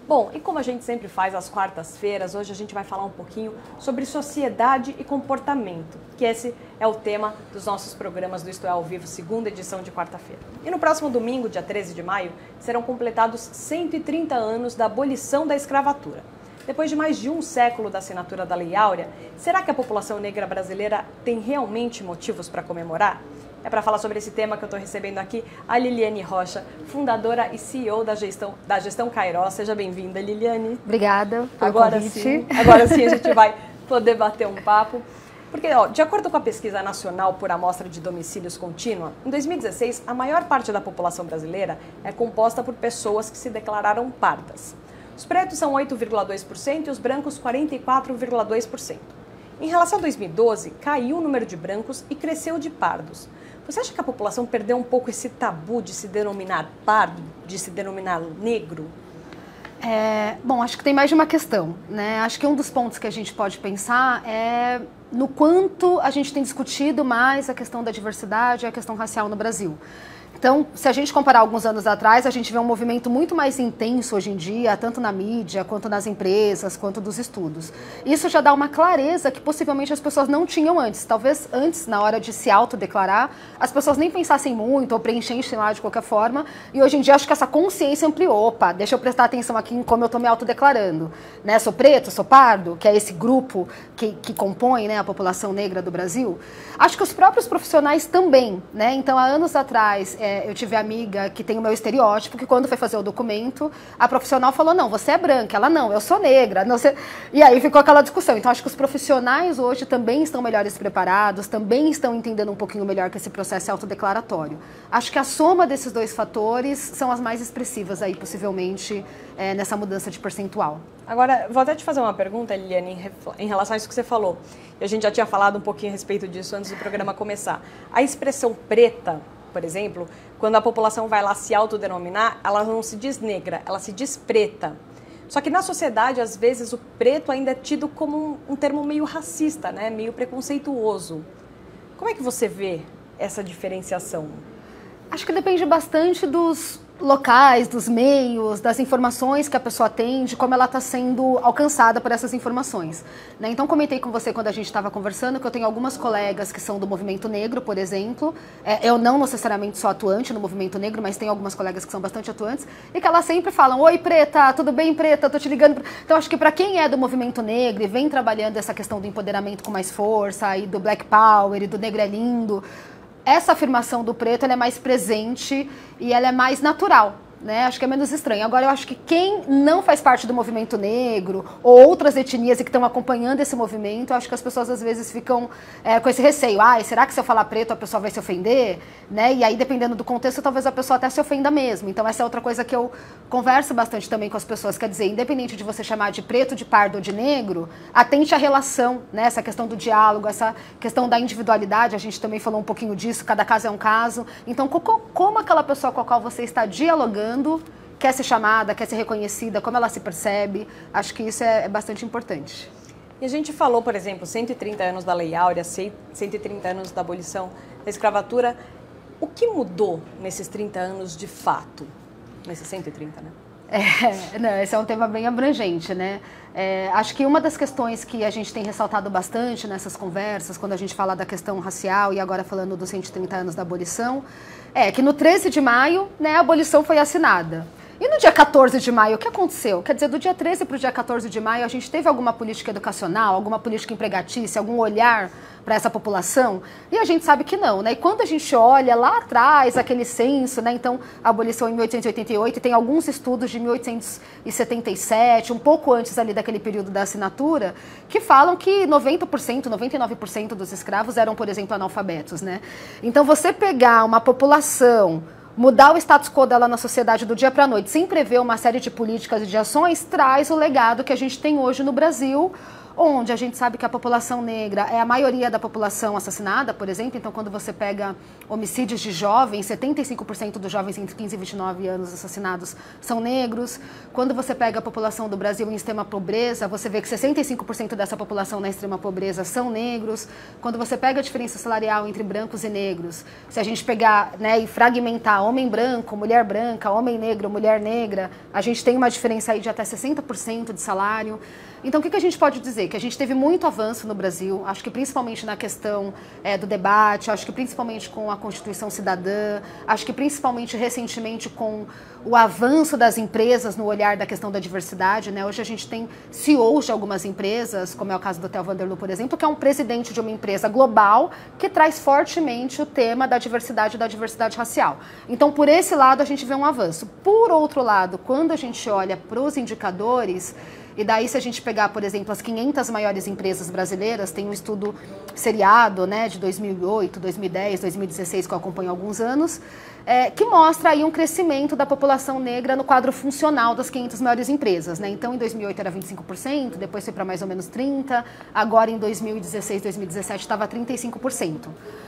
Bom, e como a gente sempre faz às quartas-feiras, hoje a gente vai falar um pouquinho sobre sociedade e comportamento, que esse é o tema dos nossos programas do Isto é ao Vivo, segunda edição de quarta-feira. E no próximo domingo, dia 13 de maio, serão completados 130 anos da abolição da escravatura. Depois de mais de um século da assinatura da Lei Áurea, será que a população negra brasileira tem realmente motivos para comemorar? É para falar sobre esse tema que eu estou recebendo aqui a Liliane Rocha, fundadora e CEO da Gestão Kairos. Seja bem-vinda, Liliane. Obrigada pelo convite. Agora sim a gente vai poder bater um papo. Porque, de acordo com a pesquisa nacional por amostra de domicílios contínua, em 2016, a maior parte da população brasileira é composta por pessoas que se declararam pardas. Os pretos são 8,2% e os brancos 44,2%. Em relação a 2012, caiu o número de brancos e cresceu de pardos. Você acha que a população perdeu um pouco esse tabu de se denominar pardo, de se denominar negro? Bom, acho que tem mais de uma questão, né? Acho que um dos pontos que a gente pode pensar é no quanto a gente tem discutido mais a questão da diversidade e a questão racial no Brasil. Então, se a gente comparar alguns anos atrás, a gente vê um movimento muito mais intenso hoje em dia, tanto na mídia, quanto nas empresas, quanto dos estudos. Isso já dá uma clareza que possivelmente as pessoas não tinham antes. Talvez antes, na hora de se autodeclarar, as pessoas nem pensassem muito ou preenchessem lá de qualquer forma. E hoje em dia acho que essa consciência ampliou. Opa, deixa eu prestar atenção aqui em como eu estou me autodeclarando. Né? Sou preto, sou pardo, que é esse grupo que compõe, né, a população negra do Brasil. Acho que os próprios profissionais também, né? Então, há anos atrás, eu tive amiga que tem o meu estereótipo, que quando foi fazer o documento, a profissional falou, não, você é branca. Ela, não, eu sou negra. Não, você... E aí ficou aquela discussão. Então, acho que os profissionais hoje também estão melhores preparados, também estão entendendo um pouquinho melhor que esse processo é autodeclaratório. Acho que a soma desses dois fatores são as mais expressivas aí, possivelmente, nessa mudança de percentual. Agora, vou até te fazer uma pergunta, Liliane, em relação a isso que você falou. E a gente já tinha falado um pouquinho a respeito disso antes do programa começar. A expressão preta, por exemplo, quando a população vai lá se autodenominar, ela não se diz negra, ela se diz preta. Só que na sociedade, às vezes, o preto ainda é tido como um termo meio racista, né? Meio preconceituoso. Como é que você vê essa diferenciação? Acho que depende bastante dos locais, dos meios, das informações que a pessoa tem, de como ela está sendo alcançada por essas informações. Né? Então, comentei com você quando a gente estava conversando que eu tenho algumas colegas que são do movimento negro, por exemplo. Eu não necessariamente sou atuante no movimento negro, mas tenho algumas colegas que são bastante atuantes e que elas sempre falam, oi preta, tudo bem preta, tô te ligando. Então, acho que para quem é do movimento negro e vem trabalhando essa questão do empoderamento com mais força e do Black Power e do negro é lindo, essa afirmação do preto ela é mais presente e ela é mais natural, né? Acho que é menos estranho. Agora, eu acho que quem não faz parte do movimento negro ou outras etnias e que estão acompanhando esse movimento, eu acho que as pessoas às vezes ficam com esse receio. Será que se eu falar preto a pessoa vai se ofender? Né? E aí, dependendo do contexto, talvez a pessoa até se ofenda mesmo. Então, essa é outra coisa que eu converso bastante também com as pessoas. Quer dizer, independente de você chamar de preto, de pardo ou de negro, atente à relação, né? Essa questão do diálogo, essa questão da individualidade, a gente também falou um pouquinho disso, cada caso é um caso. Então, como aquela pessoa com a qual você está dialogando quer ser chamada, quer ser reconhecida, como ela se percebe, acho que isso é bastante importante. E a gente falou, por exemplo, 130 anos da Lei Áurea, 130 anos da abolição da escravatura. O que mudou nesses 30 anos de fato? Nesses 130, né? Esse é um tema bem abrangente, né? Acho que uma das questões que a gente tem ressaltado bastante nessas conversas, quando a gente fala da questão racial e agora falando dos 130 anos da abolição, é que no 13 de maio, né, a abolição foi assinada. E no dia 14 de maio, o que aconteceu? Quer dizer, do dia 13 para o dia 14 de maio, a gente teve alguma política educacional, alguma política empregatícia, algum olhar para essa população? E a gente sabe que não, né? E quando a gente olha lá atrás, aquele censo, né? Então, a abolição em 1888, e tem alguns estudos de 1877, um pouco antes ali daquele período da assinatura, que falam que 90%, 99% dos escravos eram, por exemplo, analfabetos, né? Então, você pegar uma população, mudar o status quo dela na sociedade do dia para a noite, sem prever uma série de políticas e de ações, traz o legado que a gente tem hoje no Brasil, onde a gente sabe que a população negra é a maioria da população assassinada, por exemplo. Então, quando você pega homicídios de jovens, 75% dos jovens entre 15 e 29 anos assassinados são negros. Quando você pega a população do Brasil em extrema pobreza, você vê que 65% dessa população na extrema pobreza são negros. Quando você pega a diferença salarial entre brancos e negros, se a gente pegar, né, e fragmentar homem branco, mulher branca, homem negro, mulher negra, a gente tem uma diferença aí de até 60% de salário. Então, o que a gente pode dizer? Que a gente teve muito avanço no Brasil, acho que principalmente na questão do debate, acho que principalmente com a Constituição Cidadã, acho que principalmente recentemente com o avanço das empresas no olhar da questão da diversidade, né? Hoje a gente tem CEOs de algumas empresas, como é o caso do Theo Vanderloo, por exemplo, que é um presidente de uma empresa global que traz fortemente o tema da diversidade e da diversidade racial. Então, por esse lado, a gente vê um avanço. Por outro lado, quando a gente olha para os indicadores, e daí, se a gente pegar, por exemplo, as 500 maiores empresas brasileiras, tem um estudo seriado, né, de 2008, 2010, 2016, que eu acompanho há alguns anos, que mostra aí um crescimento da população negra no quadro funcional das 500 maiores empresas, né? Então, em 2008 era 25%, depois foi para mais ou menos 30%, agora em 2016, 2017 estava 35%.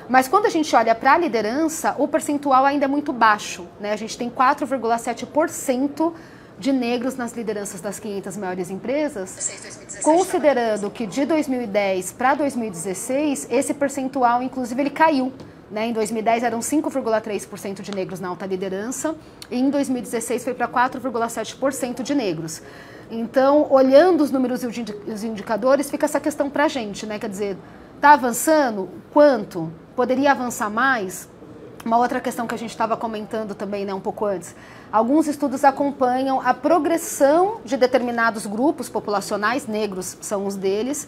Mas quando a gente olha para a liderança, o percentual ainda é muito baixo, né? A gente tem 4,7% de negros nas lideranças das 500 maiores empresas, considerando que de 2010 para 2016, esse percentual, inclusive, ele caiu. Né? Em 2010 eram 5,3% de negros na alta liderança e em 2016 foi para 4,7% de negros. Então, olhando os números e os indicadores, fica essa questão para a gente, né? Quer dizer, está avançando? Quanto? Poderia avançar mais? Uma outra questão que a gente estava comentando também, né, um pouco antes. Alguns estudos acompanham a progressão de determinados grupos populacionais, negros são os deles,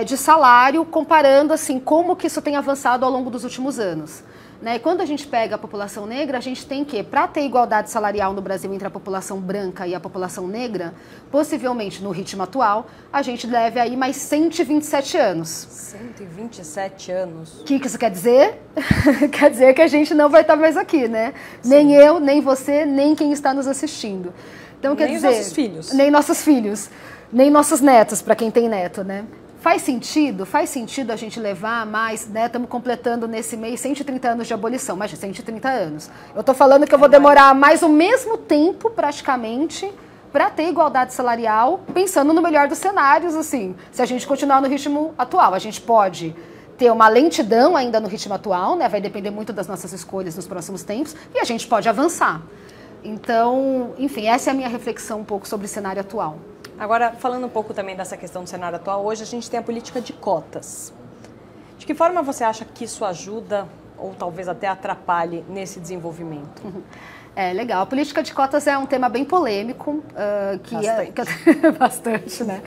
de salário, comparando assim como que isso tem avançado ao longo dos últimos anos. Né? E quando a gente pega a população negra, a gente tem que, para ter igualdade salarial no Brasil entre a população branca e a população negra, possivelmente no ritmo atual, a gente deve aí mais 127 anos. 127 anos. O que isso quer dizer? Quer dizer que a gente não vai estar mais aqui, né? Sim. Nem eu, nem você, nem quem está nos assistindo. Então, quer dizer, nossos filhos. Nem nossos filhos, nem nossos netos, para quem tem neto, né? Faz sentido a gente levar mais, né? Estamos completando nesse mês 130 anos de abolição, mais de 130 anos. Eu estou falando que eu vou demorar mais o mesmo tempo, praticamente, para ter igualdade salarial, pensando no melhor dos cenários, assim. Se a gente continuar no ritmo atual, a gente pode ter uma lentidão ainda no ritmo atual, né? Vai depender muito das nossas escolhas nos próximos tempos, e a gente pode avançar. Então, enfim, essa é a minha reflexão um pouco sobre o cenário atual. Agora, falando um pouco também dessa questão do cenário atual, hoje a gente tem a política de cotas. De que forma você acha que isso ajuda ou talvez até atrapalhe nesse desenvolvimento? Legal. A política de cotas é um tema bem polêmico, bastante, né?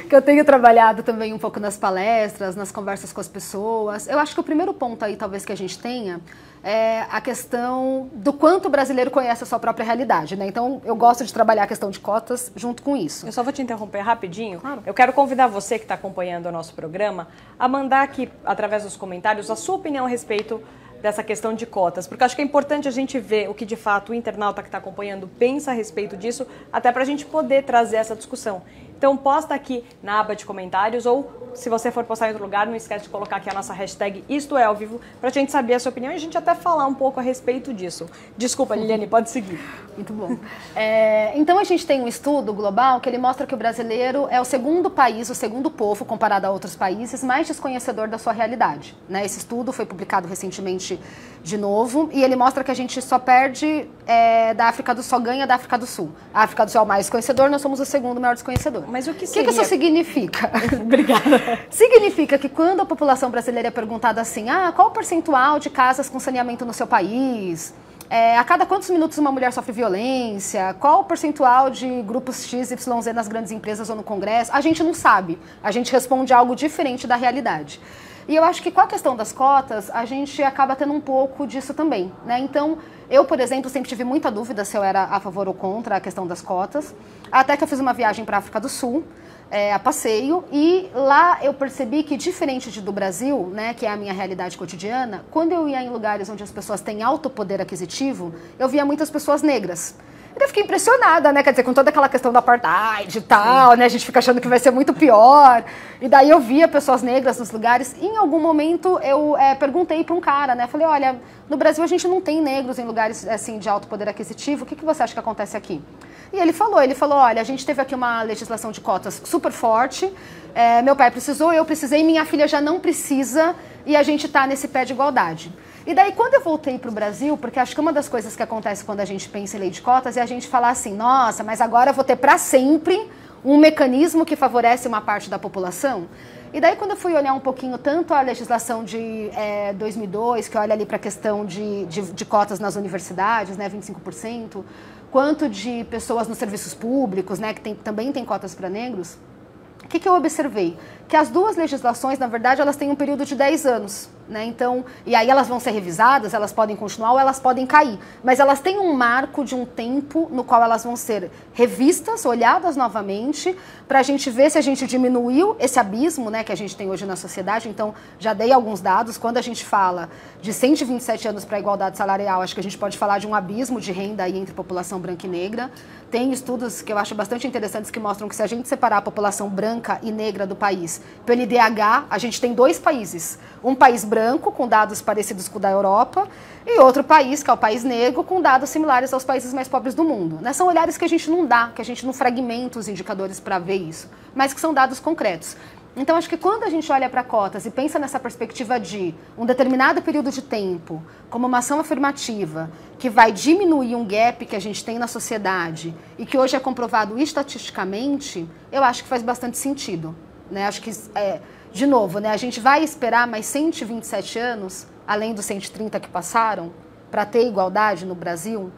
Que eu tenho trabalhado também um pouco nas palestras, nas conversas com as pessoas. Eu acho que o primeiro ponto aí, talvez, que a gente tenha é a questão do quanto o brasileiro conhece a sua própria realidade, né? Então, eu gosto de trabalhar a questão de cotas junto com isso. Eu só vou te interromper rapidinho. Claro. Eu quero convidar você que está acompanhando o nosso programa a mandar aqui, através dos comentários, a sua opinião a respeito dessa questão de cotas, porque acho que é importante a gente ver o que de fato o internauta que está acompanhando pensa a respeito disso, até para a gente poder trazer essa discussão. Então posta aqui na aba de comentários ou se você for postar em outro lugar, não esquece de colocar aqui a nossa hashtag Isto é ao Vivo para a gente saber a sua opinião e a gente até falar um pouco a respeito disso. Desculpa, Liliane, pode seguir. Muito bom. Então a gente tem um estudo global que ele mostra que o brasileiro é o segundo país, o segundo povo, comparado a outros países, mais desconhecedor da sua realidade. Né? Esse estudo foi publicado recentemente de novo e ele mostra que a gente só perde da África do Sul, ganha da África do Sul. A África do Sul é o mais desconhecedor, nós somos o segundo maior desconhecedor. Mas o que seria? O que isso significa? Obrigada. Significa que quando a população brasileira é perguntada assim, qual o percentual de casas com saneamento no seu país? A cada quantos minutos uma mulher sofre violência? Qual o percentual de grupos XYZ nas grandes empresas ou no Congresso? A gente não sabe. A gente responde algo diferente da realidade. E eu acho que com a questão das cotas, a gente acaba tendo um pouco disso também, né? Então, eu, por exemplo, sempre tive muita dúvida se eu era a favor ou contra a questão das cotas, até que eu fiz uma viagem para a África do Sul, a passeio, e lá eu percebi que, diferente do Brasil, né, que é a minha realidade cotidiana, quando eu ia em lugares onde as pessoas têm alto poder aquisitivo, eu via muitas pessoas negras. Eu fiquei impressionada, né? Quer dizer, com toda aquela questão do apartheid e tal, né? A gente fica achando que vai ser muito pior. E daí eu via pessoas negras nos lugares. E em algum momento eu perguntei para um cara, né? Falei, olha, no Brasil a gente não tem negros em lugares assim de alto poder aquisitivo. O que você acha que acontece aqui? E ele falou, olha, a gente teve aqui uma legislação de cotas super forte. Meu pai precisou, eu precisei, minha filha já não precisa. E a gente está nesse pé de igualdade. E daí, quando eu voltei para o Brasil, porque acho que uma das coisas que acontece quando a gente pensa em lei de cotas é a gente falar assim, nossa, mas agora eu vou ter para sempre um mecanismo que favorece uma parte da população. E daí, quando eu fui olhar um pouquinho tanto a legislação de 2002, que olha ali para a questão de cotas nas universidades, né, 25%, quanto de pessoas nos serviços públicos, né, que também tem cotas para negros, o que eu observei? Que as duas legislações, na verdade, elas têm um período de 10 anos. Né? Então, e aí elas vão ser revisadas, elas podem continuar ou elas podem cair. Mas elas têm um marco de um tempo no qual elas vão ser revistas, olhadas novamente, para a gente ver se a gente diminuiu esse abismo, né, que a gente tem hoje na sociedade. Então, já dei alguns dados. Quando a gente fala de 127 anos para a igualdade salarial, acho que a gente pode falar de um abismo de renda aí entre população branca e negra. Tem estudos que eu acho bastante interessantes que mostram que se a gente separar a população branca e negra do país, pelo IDH, a gente tem 2 países. Um país branco, com dados parecidos com o da Europa, e outro país, que é o país negro, com dados similares aos países mais pobres do mundo. Né? São olhares que a gente não dá, que a gente não fragmenta os indicadores para ver isso, mas que são dados concretos. Então, acho que quando a gente olha para cotas e pensa nessa perspectiva de um determinado período de tempo, como uma ação afirmativa, que vai diminuir um gap que a gente tem na sociedade e que hoje é comprovado estatisticamente, eu acho que faz bastante sentido. Né? Acho que, de novo, né, a gente vai esperar mais 127 anos, além dos 130 que passaram, para ter igualdade no Brasil?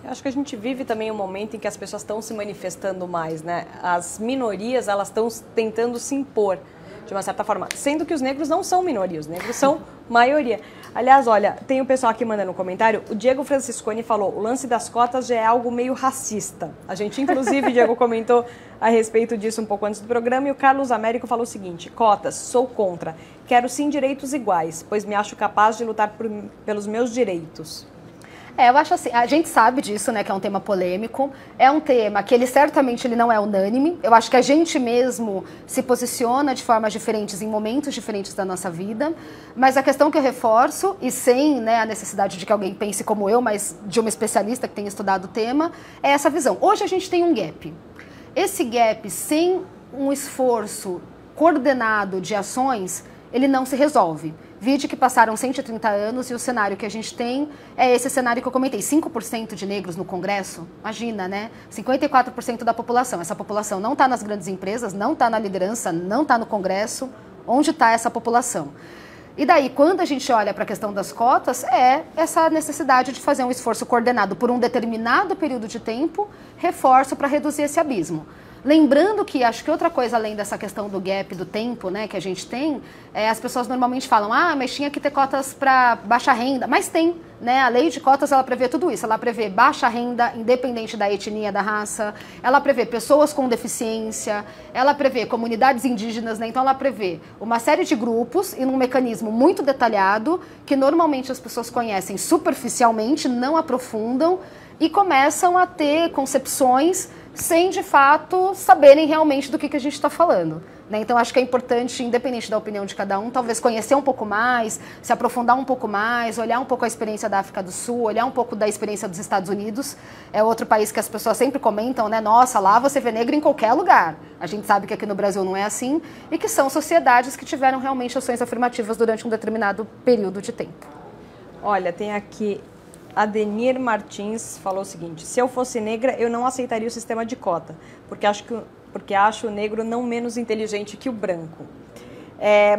Eu acho que a gente vive também um momento em que as pessoas estão se manifestando mais, né? As minorias, elas estão tentando se impor, de uma certa forma. Sendo que os negros não são minoria, os negros são maioria. Aliás, olha, tem um pessoal aqui mandando um comentário, o Diego Francisconi falou, o lance das cotas já é algo meio racista. A gente, inclusive, Diego comentou a respeito disso um pouco antes do programa, e o Carlos Américo falou o seguinte, cotas, sou contra, quero sim direitos iguais, pois me acho capaz de lutar pelos meus direitos. Eu acho assim, a gente sabe disso, né, que é um tema polêmico, é um tema que ele certamente não é unânime, eu acho que a gente mesmo se posiciona de formas diferentes em momentos diferentes da nossa vida, mas a questão que eu reforço, e sem, né, a necessidade de que alguém pense como eu, mas de uma especialista que tenha estudado o tema, é essa visão. Hoje a gente tem um gap. Esse gap, sem um esforço coordenado de ações, ele não se resolve. Vide que passaram 130 anos e o cenário que a gente tem é esse cenário que eu comentei, 5% de negros no Congresso, imagina, né? 54% da população. Essa população não está nas grandes empresas, não está na liderança, não está no Congresso. Onde está essa população? E daí, quando a gente olha para a questão das cotas, é essa necessidade de fazer um esforço coordenado por um determinado período de tempo, reforço para reduzir esse abismo. Lembrando que, acho que outra coisa além dessa questão do gap, do tempo, né, que a gente tem, as pessoas normalmente falam, mas tinha que ter cotas para baixa renda. Mas tem, né, a lei de cotas, ela prevê tudo isso. Ela prevê baixa renda, independente da etnia, da raça. Ela prevê pessoas com deficiência. Ela prevê comunidades indígenas, né, então ela prevê uma série de grupos e num mecanismo muito detalhado, que normalmente as pessoas conhecem superficialmente, não aprofundam e começam a ter concepções sem, de fato, saberem realmente do que a gente está falando. Né? Então, acho que é importante, independente da opinião de cada um, talvez conhecer um pouco mais, se aprofundar um pouco mais, olhar um pouco a experiência da África do Sul, olhar um pouco da experiência dos Estados Unidos. É outro país que as pessoas sempre comentam, né? Nossa, lá você vê negro em qualquer lugar. A gente sabe que aqui no Brasil não é assim e que são sociedades que tiveram realmente ações afirmativas durante um determinado período de tempo. Olha, tem aqui... Adenir Martins falou o seguinte, se eu fosse negra, eu não aceitaria o sistema de cota, porque acho o negro não menos inteligente que o branco.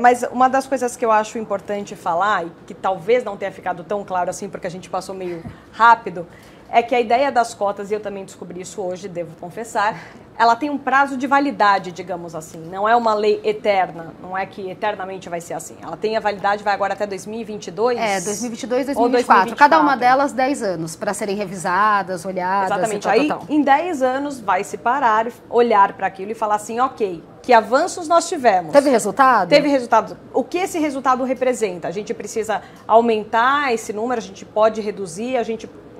Mas uma das coisas que eu acho importante falar, e que talvez não tenha ficado tão claro assim, porque a gente passou meio rápido, é que a ideia das cotas, e eu também descobri isso hoje, devo confessar, ela tem um prazo de validade, digamos assim. Não é uma lei eterna, não é que eternamente vai ser assim. Ela tem a validade, vai agora até 2022? 2022, 2024. Cada uma delas 10 anos, para serem revisadas, olhadas. Exatamente. Aí, em 10 anos, vai se parar, olhar para aquilo e falar assim, ok, Que avanços nós tivemos? Teve resultado? Teve resultado. O que esse resultado representa? A gente precisa aumentar esse número, a gente pode reduzir,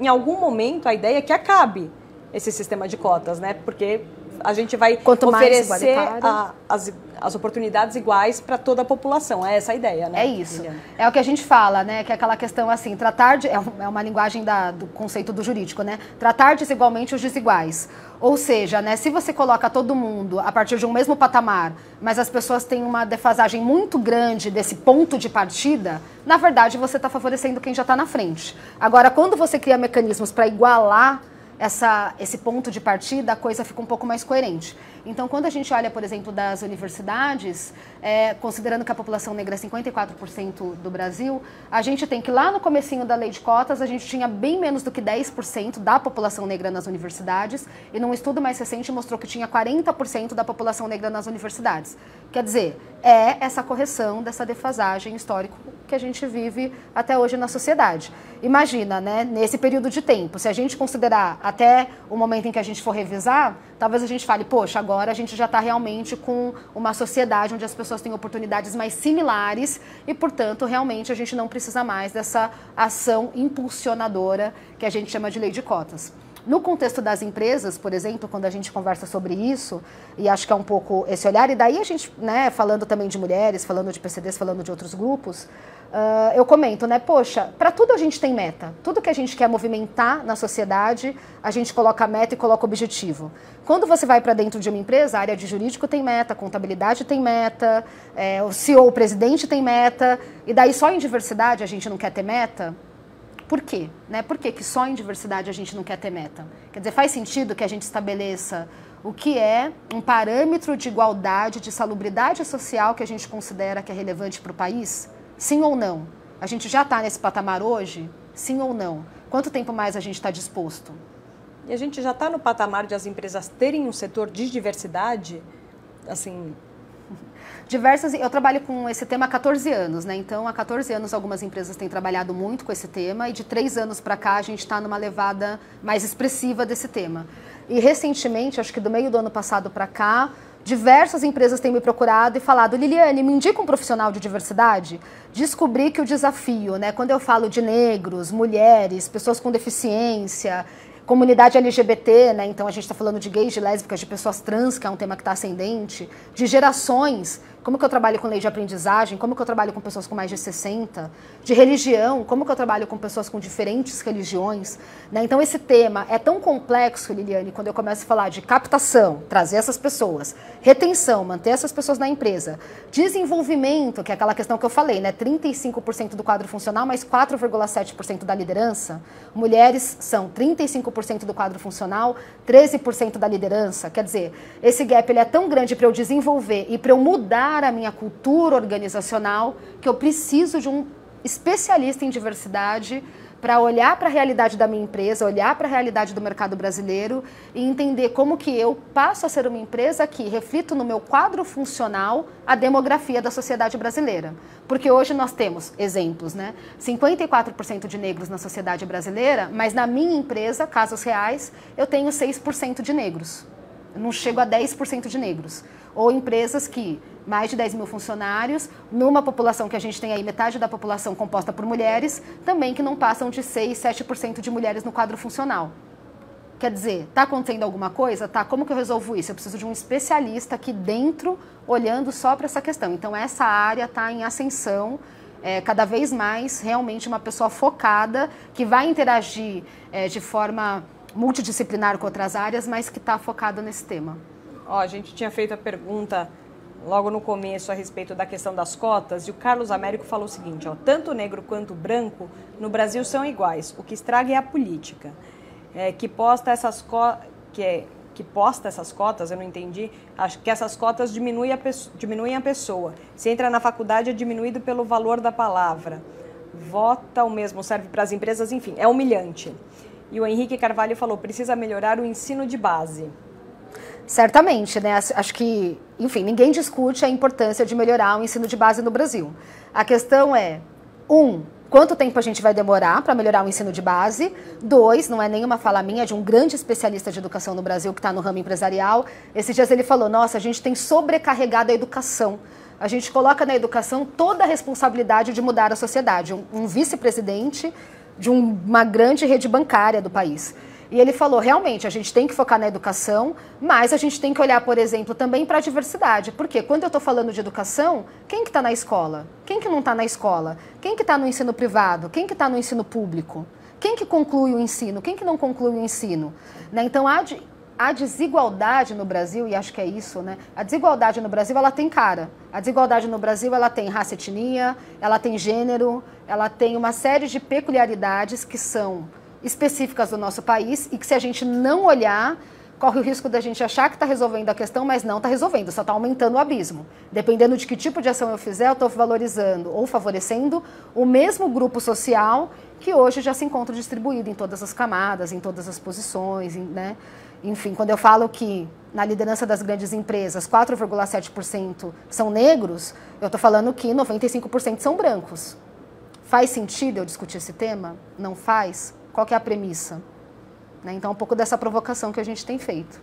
em algum momento a ideia é que acabe esse sistema de cotas, né? Porque a gente vai oferecer as oportunidades iguais para toda a população. É essa a ideia, né? É isso. É o que a gente fala, né? Que é aquela questão assim, é uma linguagem do conceito do jurídico, né? Tratar desigualmente os desiguais. Ou seja, né, se você coloca todo mundo a partir de um mesmo patamar, mas as pessoas têm uma defasagem muito grande desse ponto de partida, na verdade você está favorecendo quem já está na frente. Agora, quando você cria mecanismos para igualar esse ponto de partida, a coisa fica um pouco mais coerente. Então, quando a gente olha, por exemplo, das universidades, considerando que a população negra é 54% do Brasil, a gente tem que lá no comecinho da lei de cotas, a gente tinha bem menos do que 10% da população negra nas universidades, e num estudo mais recente mostrou que tinha 40% da população negra nas universidades. Quer dizer, é essa correção dessa defasagem histórica que a gente vive até hoje na sociedade. Imagina, né, nesse período de tempo, se a gente considerar até o momento em que a gente for revisar, talvez a gente fale, poxa, agora a gente já está realmente com uma sociedade onde as pessoas têm oportunidades mais similares e, portanto, realmente a gente não precisa mais dessa ação impulsionadora que a gente chama de lei de cotas. No contexto das empresas, por exemplo, quando a gente conversa sobre isso, e acho que é um pouco esse olhar, e daí a gente, né, falando também de mulheres, falando de PCDs, falando de outros grupos, eu comento, né, poxa, para tudo a gente tem meta. Tudo que a gente quer movimentar na sociedade, a gente coloca meta e coloca objetivo. Quando você vai para dentro de uma empresa, a área de jurídico tem meta, a contabilidade tem meta, o CEO, o presidente tem meta, e daí só em diversidade a gente não quer ter meta? Por quê? Né? Por que só em diversidade a gente não quer ter meta? Quer dizer, faz sentido que a gente estabeleça o que é um parâmetro de igualdade, de salubridade social que a gente considera que é relevante para o país? Sim ou não? A gente já está nesse patamar hoje? Sim ou não? Quanto tempo mais a gente está disposto? E a gente já está no patamar de as empresas terem um setor de diversidade, assim... Eu trabalho com esse tema há 14 anos, né? Então, há 14 anos algumas empresas têm trabalhado muito com esse tema e de 3 anos para cá a gente está numa levada mais expressiva desse tema. E recentemente, acho que do meio do ano passado para cá, diversas empresas têm me procurado e falado, Liliane, me indica um profissional de diversidade? Descobri que o desafio, né? Quando eu falo de negros, mulheres, pessoas com deficiência, comunidade LGBT, né? Então a gente está falando de gays, de lésbicas, de pessoas trans, que é um tema que está ascendente, de gerações, como que eu trabalho com lei de aprendizagem, como que eu trabalho com pessoas com mais de 60, de religião, como que eu trabalho com pessoas com diferentes religiões, né? Então esse tema é tão complexo, Liliane, quando eu começo a falar de captação, trazer essas pessoas, retenção, manter essas pessoas na empresa, desenvolvimento, que é aquela questão que eu falei, né? 35% do quadro funcional, mas 4,7% da liderança, mulheres são 35% do quadro funcional, 13% da liderança, quer dizer, esse gap ele é tão grande para eu desenvolver e para eu mudar a minha cultura organizacional que eu preciso de um especialista em diversidade para olhar para a realidade da minha empresa, olhar para a realidade do mercado brasileiro e entender como que eu passo a ser uma empresa que reflito no meu quadro funcional a demografia da sociedade brasileira. Porque hoje nós temos exemplos, né? 54% de negros na sociedade brasileira, mas na minha empresa, casos reais, eu tenho 6% de negros. Eu não chego a 10% de negros. Ou empresas que mais de 10 mil funcionários, numa população que a gente tem aí metade da população composta por mulheres, também que não passam de 6, 7% de mulheres no quadro funcional. Quer dizer, está acontecendo alguma coisa? Tá, como que eu resolvo isso? Eu preciso de um especialista aqui dentro, olhando só para essa questão. Então, essa área está em ascensão, cada vez mais, realmente uma pessoa focada, que vai interagir de forma multidisciplinar com outras áreas, mas que está focada nesse tema. Ó, a gente tinha feito a pergunta logo no começo a respeito da questão das cotas, e o Carlos Américo falou o seguinte, ó, tanto o negro quanto o branco no Brasil são iguais, o que estraga é a política, que posta essas cotas, eu não entendi, acho que essas cotas diminuem a pessoa, se entra na faculdade é diminuído pelo valor da palavra, vota o mesmo, serve para as empresas, enfim, é humilhante. E o Henrique Carvalho falou, precisa melhorar o ensino de base. Certamente, né? Acho que, enfim, ninguém discute a importância de melhorar o ensino de base no Brasil. A questão é, quanto tempo a gente vai demorar para melhorar o ensino de base. 2, não é nenhuma fala minha, é de um grande especialista de educação no Brasil que está no ramo empresarial. Esses dias ele falou, nossa, a gente tem sobrecarregado a educação. A gente coloca na educação toda a responsabilidade de mudar a sociedade. Um vice-presidente de uma grande rede bancária do país. E ele falou, realmente, a gente tem que focar na educação, mas a gente tem que olhar, por exemplo, também para a diversidade. Porque quando eu estou falando de educação, quem que está na escola? Quem que não está na escola? Quem que está no ensino privado? Quem que está no ensino público? Quem que conclui o ensino? Quem que não conclui o ensino? Né? Então, a desigualdade no Brasil, e acho que é isso, né? A desigualdade no Brasil, ela tem cara. A desigualdade no Brasil, ela tem raça, etnia, ela tem gênero, ela tem uma série de peculiaridades que são específicas do nosso país e que, se a gente não olhar, corre o risco da gente achar que está resolvendo a questão, mas não está resolvendo, só está aumentando o abismo. Dependendo de que tipo de ação eu fizer, eu estou valorizando ou favorecendo o mesmo grupo social que hoje já se encontra distribuído em todas as camadas, em todas as posições, né? Enfim, quando eu falo que na liderança das grandes empresas 4,7% são negros, eu estou falando que 95% são brancos. Faz sentido eu discutir esse tema? Não faz? Qual que é a premissa? Né? Então, um pouco dessa provocação que a gente tem feito.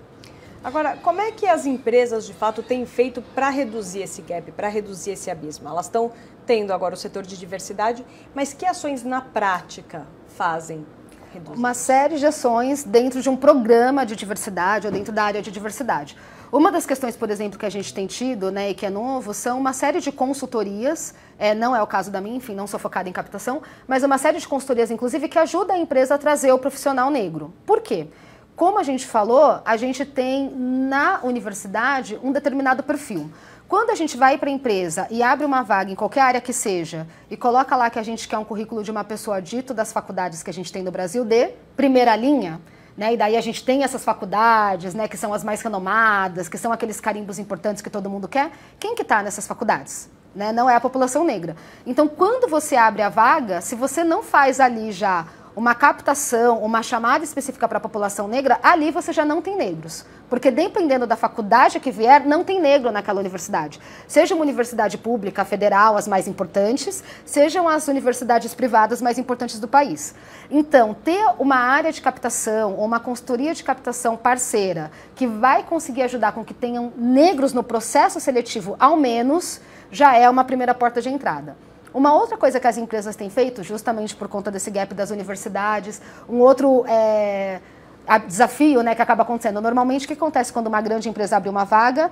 Agora, como é que as empresas, de fato, têm feito para reduzir esse gap, para reduzir esse abismo? Elas estão tendo agora o setor de diversidade, mas que ações na prática fazem reduzir? Uma série de ações dentro de um programa de diversidade ou dentro da área de diversidade. Uma das questões, por exemplo, que a gente tem tido, né, e que é novo, são uma série de consultorias, não é o caso da minha, enfim, não sou focada em captação, mas uma série de consultorias, inclusive, que ajuda a empresa a trazer o profissional negro. Por quê? Como a gente falou, a gente tem na universidade um determinado perfil. Quando a gente vai para a empresa e abre uma vaga em qualquer área que seja e coloca lá que a gente quer um currículo de uma pessoa dito das faculdades que a gente tem no Brasil de primeira linha, né? E daí a gente tem essas faculdades, né, que são as mais renomadas, que são aqueles carimbos importantes que todo mundo quer. Quem que está nessas faculdades? Né? Não é a população negra. Então, quando você abre a vaga, se você não faz ali já uma captação, uma chamada específica para a população negra, ali você já não tem negros. Porque dependendo da faculdade que vier, não tem negro naquela universidade. Seja uma universidade pública, federal, as mais importantes, sejam as universidades privadas mais importantes do país. Então, ter uma área de captação ou uma consultoria de captação parceira que vai conseguir ajudar com que tenham negros no processo seletivo, ao menos, já é uma primeira porta de entrada. Uma outra coisa que as empresas têm feito, justamente por conta desse gap das universidades, um outro desafio, né, que acaba acontecendo. Normalmente, o que acontece quando uma grande empresa abre uma vaga?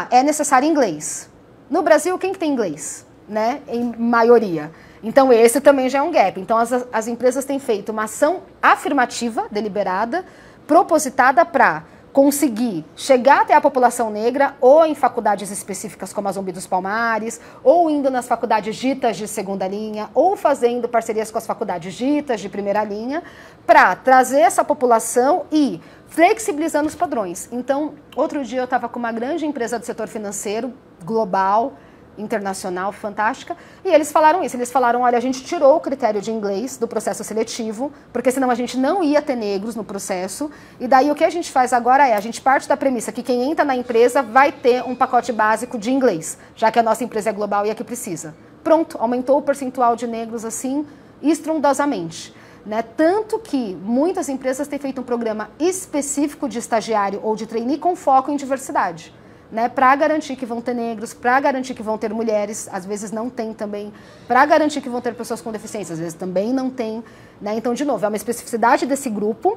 É necessário inglês. No Brasil, quem que tem inglês? Né? Em maioria. Então, esse também já é um gap. Então, as empresas têm feito uma ação afirmativa, deliberada, propositada para conseguir chegar até a população negra ou em faculdades específicas como a Zumbi dos Palmares, ou indo nas faculdades ditas de segunda linha, ou fazendo parcerias com as faculdades ditas de primeira linha, para trazer essa população e flexibilizando os padrões. Então, outro dia eu estava com uma grande empresa do setor financeiro, global, internacional, fantástica, e eles falaram isso, eles falaram, olha, a gente tirou o critério de inglês do processo seletivo, porque senão a gente não ia ter negros no processo, e daí o que a gente faz agora a gente parte da premissa que quem entra na empresa vai ter um pacote básico de inglês, já que a nossa empresa é global e é que precisa. Pronto, aumentou o percentual de negros assim, estrondosamente. Né? Tanto que muitas empresas têm feito um programa específico de estagiário ou de trainee com foco em diversidade. Né, para garantir que vão ter negros, para garantir que vão ter mulheres, às vezes não tem também, para garantir que vão ter pessoas com deficiência, às vezes também não tem. Né? Então, de novo, é uma especificidade desse grupo,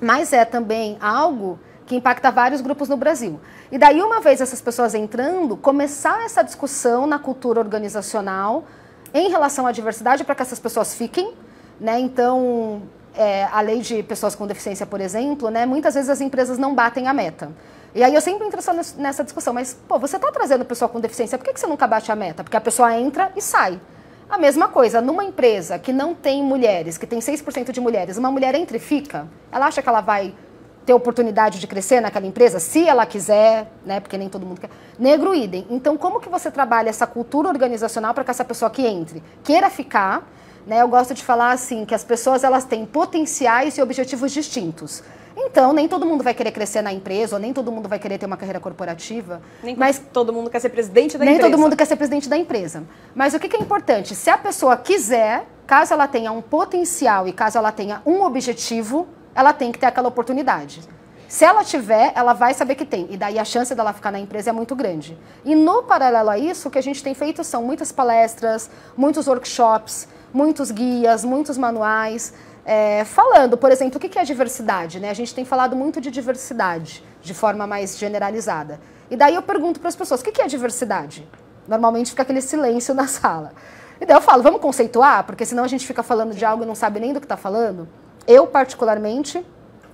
mas é também algo que impacta vários grupos no Brasil. E daí, uma vez essas pessoas entrando, começar essa discussão na cultura organizacional em relação à diversidade para que essas pessoas fiquem. Né? Então, a lei de pessoas com deficiência, por exemplo, né, muitas vezes as empresas não batem a meta. E aí eu sempre entro nessa discussão, mas, pô, você está trazendo pessoa com deficiência, por que você nunca bate a meta? Porque a pessoa entra e sai. A mesma coisa, numa empresa que não tem mulheres, que tem 6% de mulheres, uma mulher entra e fica, ela acha que ela vai ter oportunidade de crescer naquela empresa, se ela quiser, né, porque nem todo mundo quer. Negro, idem. Então, como que você trabalha essa cultura organizacional para que essa pessoa que entre queira ficar? Né, eu gosto de falar assim, que as pessoas elas têm potenciais e objetivos distintos. Então, nem todo mundo vai querer crescer na empresa, ou nem todo mundo vai querer ter uma carreira corporativa. Mas todo mundo quer ser presidente da empresa. Nem todo mundo quer ser presidente da empresa. Mas o que é importante? Se a pessoa quiser, caso ela tenha um potencial e caso ela tenha um objetivo, ela tem que ter aquela oportunidade. Se ela tiver, ela vai saber que tem. E daí a chance dela ficar na empresa é muito grande. E no paralelo a isso, o que a gente tem feito são muitas palestras, muitos workshops, muitos guias, muitos manuais, falando, por exemplo, o que é diversidade, né? A gente tem falado muito de diversidade, de forma mais generalizada. E daí eu pergunto para as pessoas, o que é diversidade? Normalmente fica aquele silêncio na sala. E daí eu falo, vamos conceituar? Porque senão a gente fica falando de algo e não sabe nem do que está falando. Eu, particularmente,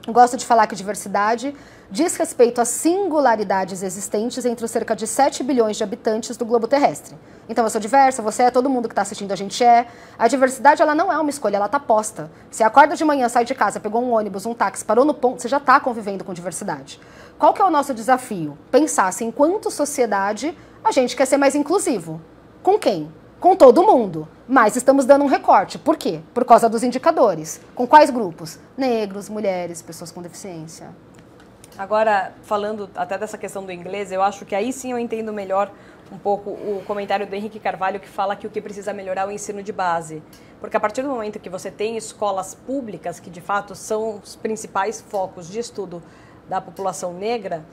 gosto de falar que diversidade diz respeito às singularidades existentes entre os cerca de 7 bilhões de habitantes do globo terrestre. Então, eu sou diversa, você é, todo mundo que está assistindo a gente é. A diversidade, ela não é uma escolha, ela está posta. Você acorda de manhã, sai de casa, pegou um ônibus, um táxi, parou no ponto, você já está convivendo com diversidade. Qual que é o nosso desafio? Pensar se, enquanto sociedade, a gente quer ser mais inclusivo. Com quem? Com todo mundo. Mas estamos dando um recorte. Por quê? Por causa dos indicadores. Com quais grupos? Negros, mulheres, pessoas com deficiência. Agora, falando até dessa questão do inglês, eu acho que aí sim eu entendo melhor um pouco o comentário do Henrique Carvalho, que fala que o que precisa melhorar é o ensino de base. Porque a partir do momento que você tem escolas públicas, que de fato são os principais focos de estudo da população negra,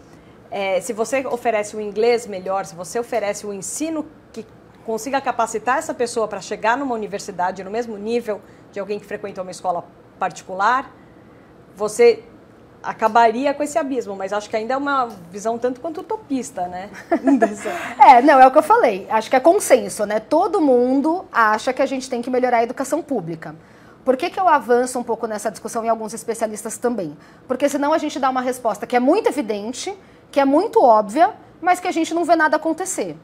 se você oferece um inglês melhor, se você oferece um ensino que consiga capacitar essa pessoa para chegar numa universidade no mesmo nível de alguém que frequentou uma escola particular, você acabaria com esse abismo, mas acho que ainda é uma visão tanto quanto utopista, né? Não, é o que eu falei. Acho que é consenso, né? Todo mundo acha que a gente tem que melhorar a educação pública. Por que eu avanço um pouco nessa discussão e alguns especialistas também? Porque senão a gente dá uma resposta que é muito evidente, que é muito óbvia, mas que a gente não vê nada acontecer.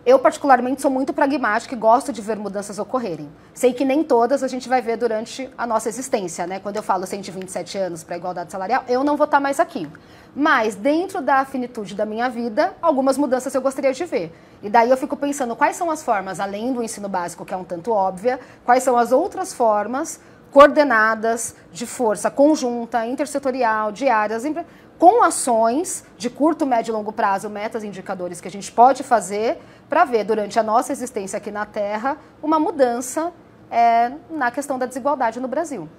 Eu, particularmente, sou muito pragmática e gosto de ver mudanças ocorrerem. Sei que nem todas a gente vai ver durante a nossa existência, né? Quando eu falo 127 anos para a igualdade salarial, eu não vou estar mais aqui. Mas, dentro da finitude da minha vida, algumas mudanças eu gostaria de ver. E daí eu fico pensando quais são as formas, além do ensino básico, que é um tanto óbvia, quais são as outras formas coordenadas, de força conjunta, intersetorial, diárias, com ações de curto, médio e longo prazo, metas e indicadores que a gente pode fazer para ver, durante a nossa existência aqui na Terra, uma mudança na questão da desigualdade no Brasil.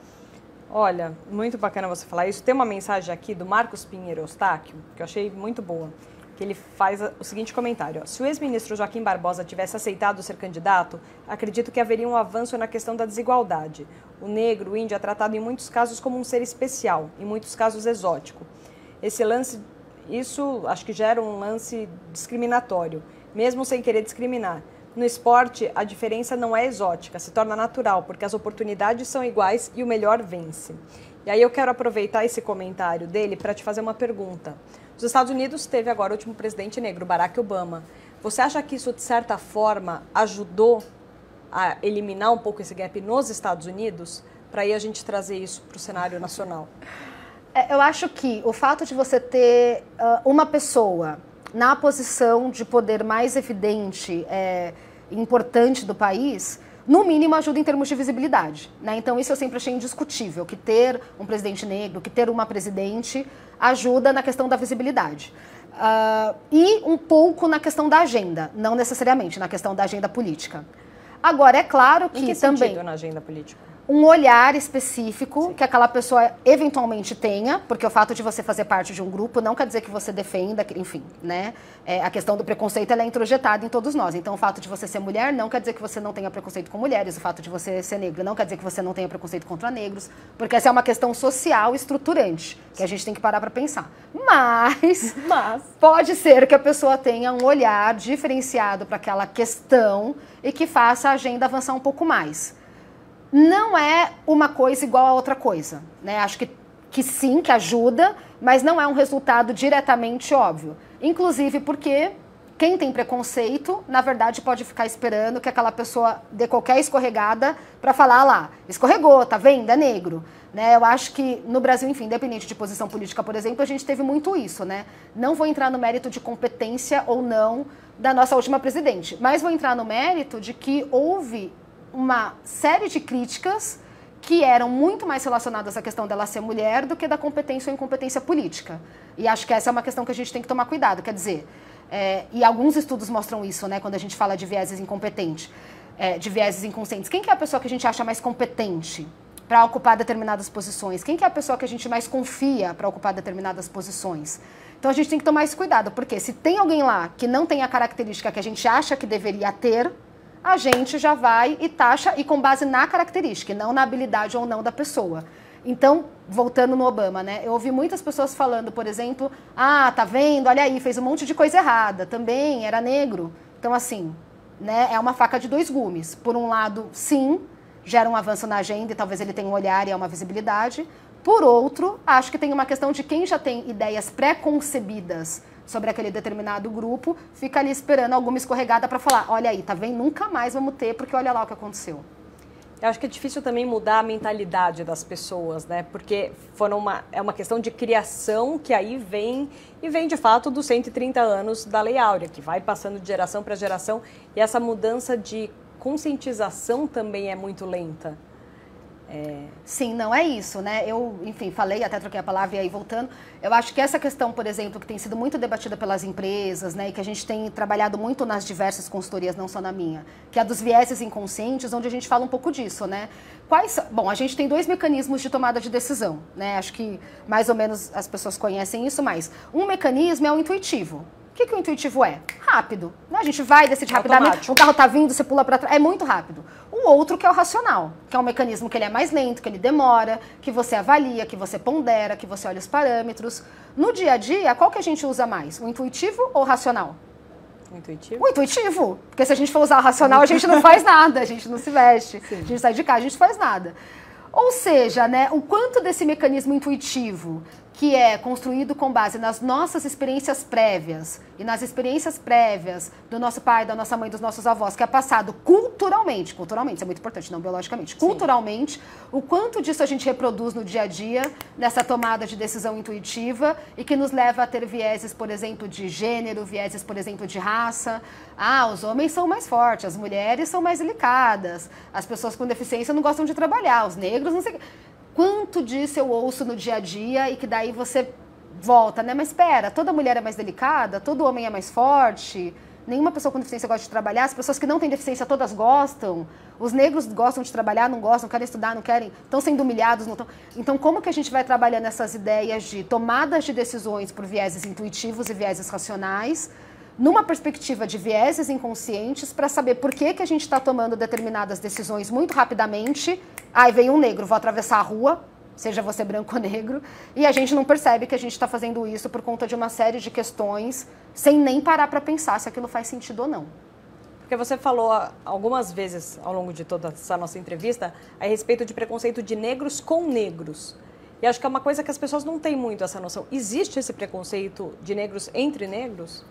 Olha, muito bacana você falar isso. Tem uma mensagem aqui do Marcos Pinheiro Eustáquio, que eu achei muito boa, que ele faz o seguinte comentário. Se o ex-ministro Joaquim Barbosa tivesse aceitado ser candidato, acredito que haveria um avanço na questão da desigualdade. O negro, o índio, é tratado em muitos casos como um ser especial, em muitos casos exótico. Isso acho que gera um lance discriminatório, mesmo sem querer discriminar. No esporte, a diferença não é exótica, se torna natural, porque as oportunidades são iguais e o melhor vence. E aí eu quero aproveitar esse comentário dele para te fazer uma pergunta. Os Estados Unidos teve agora o último presidente negro, Barack Obama. Você acha que isso, de certa forma, ajudou a eliminar um pouco esse gap nos Estados Unidos, para aí a gente trazer isso para o cenário nacional? Eu acho que o fato de você ter uma pessoa na posição de poder mais evidente e importante do país, no mínimo ajuda em termos de visibilidade, né? Então isso eu sempre achei indiscutível, que ter um presidente negro, que ter uma presidente ajuda na questão da visibilidade. E um pouco na questão da agenda, não necessariamente na questão da agenda política. Agora, é claro que, em que também sentido na agenda política? Um olhar específico Sim. que aquela pessoa eventualmente tenha, porque o fato de você fazer parte de um grupo não quer dizer que você defenda, enfim, né? A questão do preconceito ela é introjetada em todos nós. Então, o fato de você ser mulher não quer dizer que você não tenha preconceito com mulheres, o fato de você ser negro não quer dizer que você não tenha preconceito contra negros, porque essa é uma questão social estruturante, que a gente tem que parar para pensar. Mas pode ser que a pessoa tenha um olhar diferenciado para aquela questão e que faça a agenda avançar um pouco mais. Não é uma coisa igual a outra coisa, né? Acho que sim, que ajuda, mas não é um resultado diretamente óbvio. Inclusive porque quem tem preconceito, na verdade, pode ficar esperando que aquela pessoa dê qualquer escorregada para falar lá, escorregou, tá vendo? É negro. Né? Eu acho que no Brasil, enfim, independente de posição política, por exemplo, a gente teve muito isso, né? Não vou entrar no mérito de competência ou não da nossa última presidente, mas vou entrar no mérito de que houve uma série de críticas que eram muito mais relacionadas à questão dela ser mulher do que da competência ou incompetência política. E acho que essa é uma questão que a gente tem que tomar cuidado. Quer dizer, e alguns estudos mostram isso, né, quando a gente fala de vieses incompetentes. de vieses inconscientes. Quem que é a pessoa que a gente acha mais competente para ocupar determinadas posições? Quem que é a pessoa que a gente mais confia para ocupar determinadas posições? Então a gente tem que tomar esse cuidado, porque se tem alguém lá que não tem a característica que a gente acha que deveria ter, a gente já vai e taxa, e com base na característica, e não na habilidade ou não da pessoa. Então, voltando no Obama, né? Eu ouvi muitas pessoas falando, por exemplo, tá vendo, olha aí, fez um monte de coisa errada, também era negro. Então, assim, né, é uma faca de dois gumes. Por um lado, sim, gera um avanço na agenda e talvez ele tenha um olhar e é uma visibilidade. Por outro, acho que tem uma questão de quem já tem ideias pré-concebidas sobre aquele determinado grupo, fica ali esperando alguma escorregada para falar, olha aí, tá vendo? Nunca mais vamos ter, porque olha lá o que aconteceu. Eu acho que é difícil também mudar a mentalidade das pessoas, né? Porque é uma questão de criação que aí vem de fato dos 130 anos da Lei Áurea, que vai passando de geração para geração, e essa mudança de conscientização também é muito lenta. Sim, não é isso, né? Eu, enfim, falei, até troquei a palavra e aí voltando. Eu acho que essa questão, por exemplo, que tem sido muito debatida pelas empresas, né, e que a gente tem trabalhado muito nas diversas consultorias, não só na minha, que é a dos vieses inconscientes, onde a gente fala um pouco disso, né? Bom, a gente tem 2 mecanismos de tomada de decisão, né? Acho que mais ou menos as pessoas conhecem isso, mas um mecanismo é o intuitivo. O que o intuitivo é? Rápido. Né? A gente vai, decide rapidamente, o carro está vindo, você pula para trás, é muito rápido. O outro que é o racional, que é um mecanismo que ele é mais lento, que ele demora, que você avalia, que você pondera, que você olha os parâmetros. No dia a dia, qual que a gente usa mais? O intuitivo ou o racional? O intuitivo? O intuitivo. Porque se a gente for usar o racional, a gente não faz nada, a gente não se veste, sim, a gente sai de casa, a gente não faz nada. Ou seja, né, o quanto desse mecanismo intuitivo, que é construído com base nas nossas experiências prévias e nas experiências prévias do nosso pai, da nossa mãe, dos nossos avós, que é passado culturalmente, isso é muito importante, não biologicamente, culturalmente, o quanto disso a gente reproduz no dia a dia, nessa tomada de decisão intuitiva e que nos leva a ter vieses, por exemplo, de gênero, vieses, por exemplo, de raça. Os homens são mais fortes, as mulheres são mais delicadas, as pessoas com deficiência não gostam de trabalhar, os negros não sei... Quanto disso eu ouço no dia a dia e que daí você volta, né? Mas espera, toda mulher é mais delicada, todo homem é mais forte, nenhuma pessoa com deficiência gosta de trabalhar, as pessoas que não têm deficiência todas gostam, os negros gostam de trabalhar, não gostam, querem estudar, não querem, estão sendo humilhados, não estão... Então, como que a gente vai trabalhando essas ideias de tomadas de decisões por vieses intuitivos e vieses racionais, numa perspectiva de vieses inconscientes, para saber por que a gente está tomando determinadas decisões muito rapidamente. Veio um negro, vou atravessar a rua, seja você branco ou negro, e a gente não percebe que a gente está fazendo isso por conta de uma série de questões, sem nem parar para pensar se aquilo faz sentido ou não. Porque você falou algumas vezes ao longo de toda essa nossa entrevista a respeito de preconceito de negros com negros. E acho que é uma coisa que as pessoas não têm muito essa noção. Existe esse preconceito de negros entre negros?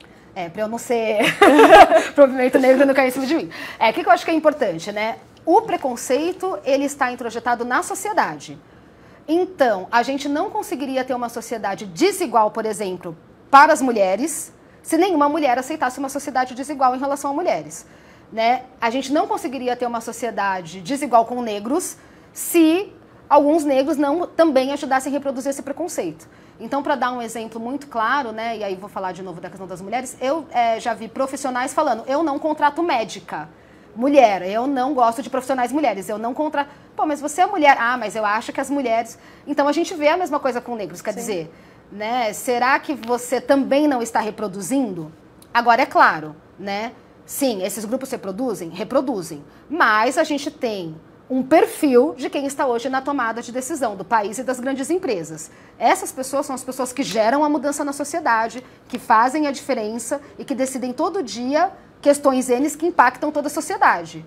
Para eu não ser provavelmente negro não cair em cima de mim. O que eu acho que é importante, né? O preconceito, ele está introjetado na sociedade. Então, a gente não conseguiria ter uma sociedade desigual, por exemplo, para as mulheres, se nenhuma mulher aceitasse uma sociedade desigual em relação a mulheres. Né? A gente não conseguiria ter uma sociedade desigual com negros se alguns negros não também ajudassem a reproduzir esse preconceito. Então, para dar um exemplo muito claro, né, e aí vou falar de novo da questão das mulheres, eu já vi profissionais falando, eu não contrato médica mulher, eu não gosto de profissionais mulheres, eu não contrato... Pô, mas você é mulher. Mas eu acho que as mulheres... Então, a gente vê a mesma coisa com negros, quer dizer, né, será que você também não está reproduzindo? Agora, é claro, né, sim, esses grupos reproduzem, mas a gente tem um perfil de quem está hoje na tomada de decisão do país e das grandes empresas. Essas pessoas são as pessoas que geram a mudança na sociedade, que fazem a diferença e que decidem todo dia questões N que impactam toda a sociedade.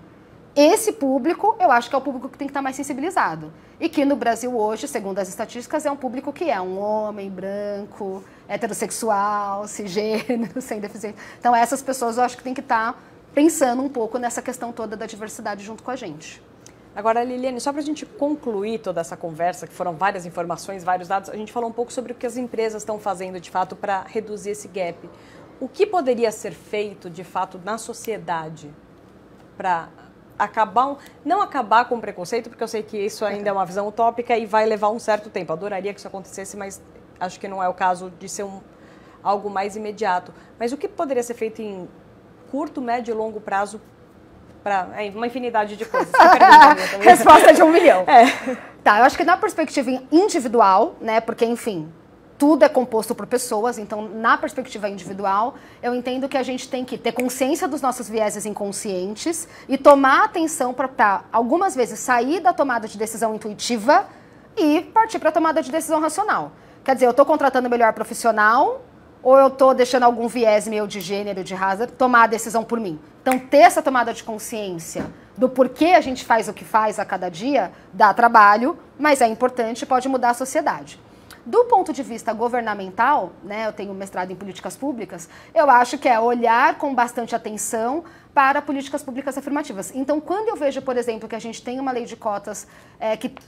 Esse público, eu acho que é o público que tem que estar mais sensibilizado. E que no Brasil hoje, segundo as estatísticas, é um público que é um homem branco, heterossexual, cisgênero, sem deficiência. Então essas pessoas eu acho que tem que estar pensando um pouco nessa questão toda da diversidade junto com a gente. Agora, Liliane, só para a gente concluir toda essa conversa, que foram várias informações, vários dados, a gente falou um pouco sobre o que as empresas estão fazendo, de fato, para reduzir esse gap. O que poderia ser feito, de fato, na sociedade para não acabar com o preconceito, porque eu sei que isso ainda é uma visão utópica e vai levar um certo tempo. Eu adoraria que isso acontecesse, mas acho que não é o caso de ser algo mais imediato. Mas o que poderia ser feito em curto, médio e longo prazo uma infinidade de coisas. Resposta de 1 milhão. Tá, eu acho que na perspectiva individual, né, porque, enfim, tudo é composto por pessoas, então, na perspectiva individual, eu entendo que a gente tem que ter consciência dos nossos vieses inconscientes e tomar atenção para, algumas vezes, sair da tomada de decisão intuitiva e partir para a tomada de decisão racional. Quer dizer, eu estou contratando o melhor profissional ou eu estou deixando algum viés meu de gênero, de raça, tomar a decisão por mim? Então, ter essa tomada de consciência do porquê a gente faz o que faz a cada dia dá trabalho, mas é importante e pode mudar a sociedade. Do ponto de vista governamental, né, eu tenho mestrado em políticas públicas, eu acho que é olhar com bastante atenção para políticas públicas afirmativas. Então, quando eu vejo, por exemplo, que a gente tem uma lei de cotas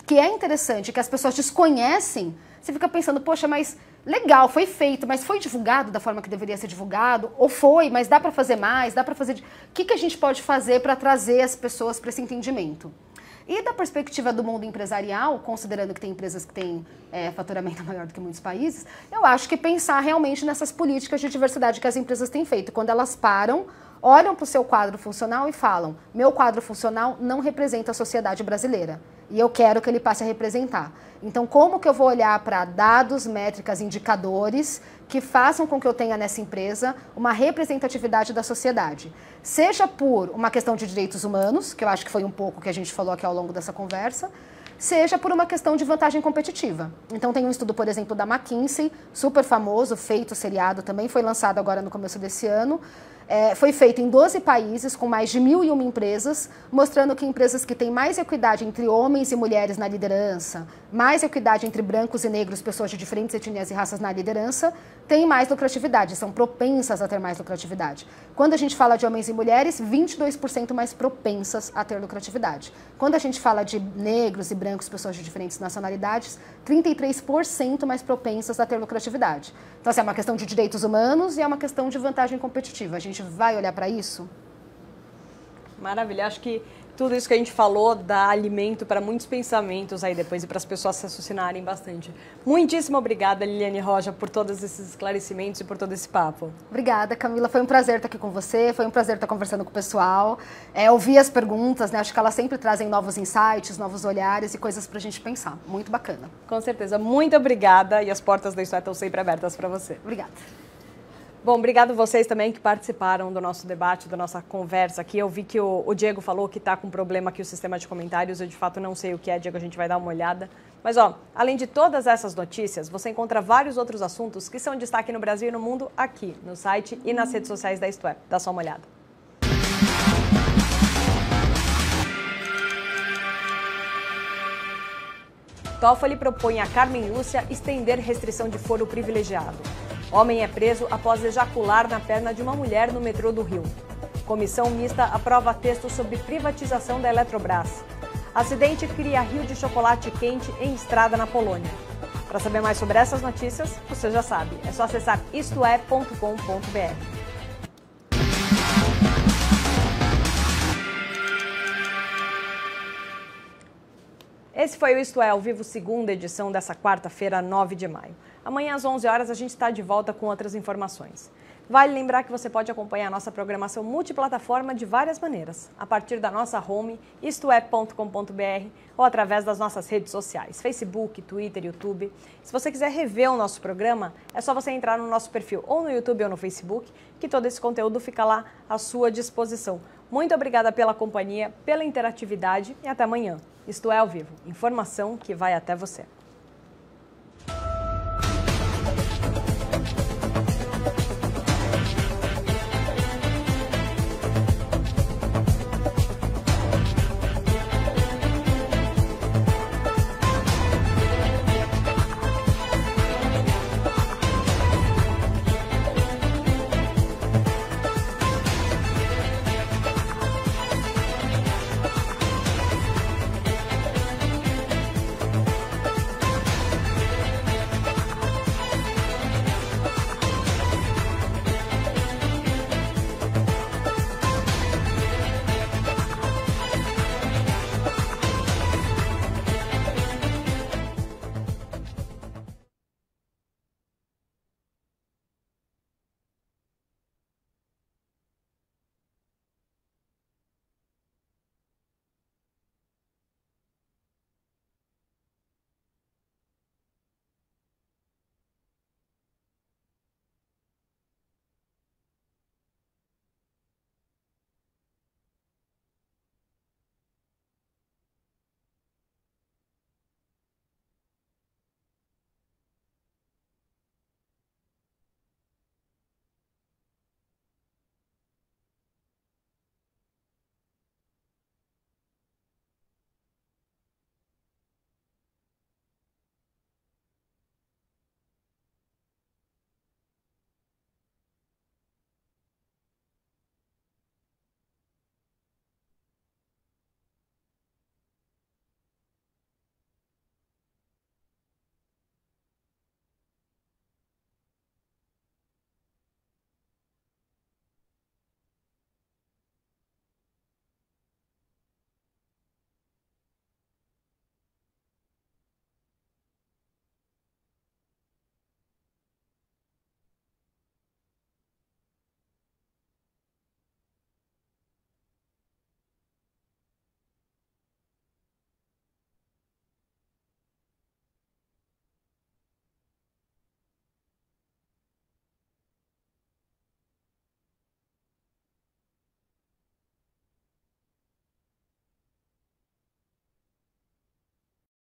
que é interessante, que as pessoas desconhecem, você fica pensando, poxa, mas legal, foi feito, mas foi divulgado da forma que deveria ser divulgado? Ou foi, mas dá para fazer mais? Dá para fazer... O que a gente pode fazer para trazer as pessoas para esse entendimento? E da perspectiva do mundo empresarial, considerando que tem empresas que têm faturamento maior do que muitos países, eu acho que pensar realmente nessas políticas de diversidade que as empresas têm feito. Quando elas param, olham para o seu quadro funcional e falam, meu quadro funcional não representa a sociedade brasileira e eu quero que ele passe a representar. Então, como que eu vou olhar para dados, métricas, indicadores que façam com que eu tenha nessa empresa uma representatividade da sociedade? Seja por uma questão de direitos humanos, que eu acho que foi um pouco que a gente falou aqui ao longo dessa conversa, seja por uma questão de vantagem competitiva. Então, tem um estudo, por exemplo, da McKinsey, super famoso, feito, seriado, também foi lançado agora no começo desse ano. Foi feito em 12 países, com mais de 1.001 empresas, mostrando que empresas que têm mais equidade entre homens e mulheres na liderança, mais equidade entre brancos e negros, pessoas de diferentes etnias e raças na liderança, têm mais lucratividade, são propensas a ter mais lucratividade. Quando a gente fala de homens e mulheres, 22% mais propensas a ter lucratividade. Quando a gente fala de negros e brancos, pessoas de diferentes nacionalidades, 33% mais propensas a ter lucratividade. Então, assim, é uma questão de direitos humanos e é uma questão de vantagem competitiva. A gente vai olhar para isso? Maravilha. Acho que tudo isso que a gente falou dá alimento para muitos pensamentos aí depois e para as pessoas se raciocinarem bastante. Muitíssimo obrigada, Liliane Rocha, por todos esses esclarecimentos e por todo esse papo. Obrigada, Camila. Foi um prazer estar aqui com você, foi um prazer estar conversando com o pessoal. Ouvir as perguntas, né? Acho que elas sempre trazem novos insights, novos olhares e coisas para a gente pensar. Muito bacana. Com certeza. Muito obrigada e as portas da Isto É estão sempre abertas para você. Obrigada. Bom, obrigado vocês também que participaram do nosso debate, da nossa conversa aqui. Eu vi que o Diego falou que está com problema aqui o sistema de comentários. Eu, de fato, não sei o que é, Diego, a gente vai dar uma olhada. Mas, além de todas essas notícias, você encontra vários outros assuntos que são destaque no Brasil e no mundo aqui, no site e nas redes sociais da Isto É. Dá só uma olhada. Toffoli propõe a Carmen Lúcia estender restrição de foro privilegiado. Homem é preso após ejacular na perna de uma mulher no metrô do Rio. Comissão mista aprova texto sobre privatização da Eletrobras. Acidente cria rio de chocolate quente em estrada na Polônia. Para saber mais sobre essas notícias, você já sabe, é só acessar istoé.com.br. Esse foi o Isto É ao Vivo, segunda edição dessa quarta-feira, 9 de maio. Amanhã às 11 horas a gente está de volta com outras informações. Vale lembrar que você pode acompanhar a nossa programação multiplataforma de várias maneiras, a partir da nossa home, istoé.com.br ou através das nossas redes sociais, Facebook, Twitter, YouTube. Se você quiser rever o nosso programa, é só você entrar no nosso perfil ou no YouTube ou no Facebook, que todo esse conteúdo fica lá à sua disposição. Muito obrigada pela companhia, pela interatividade e até amanhã. Isto É ao Vivo, informação que vai até você.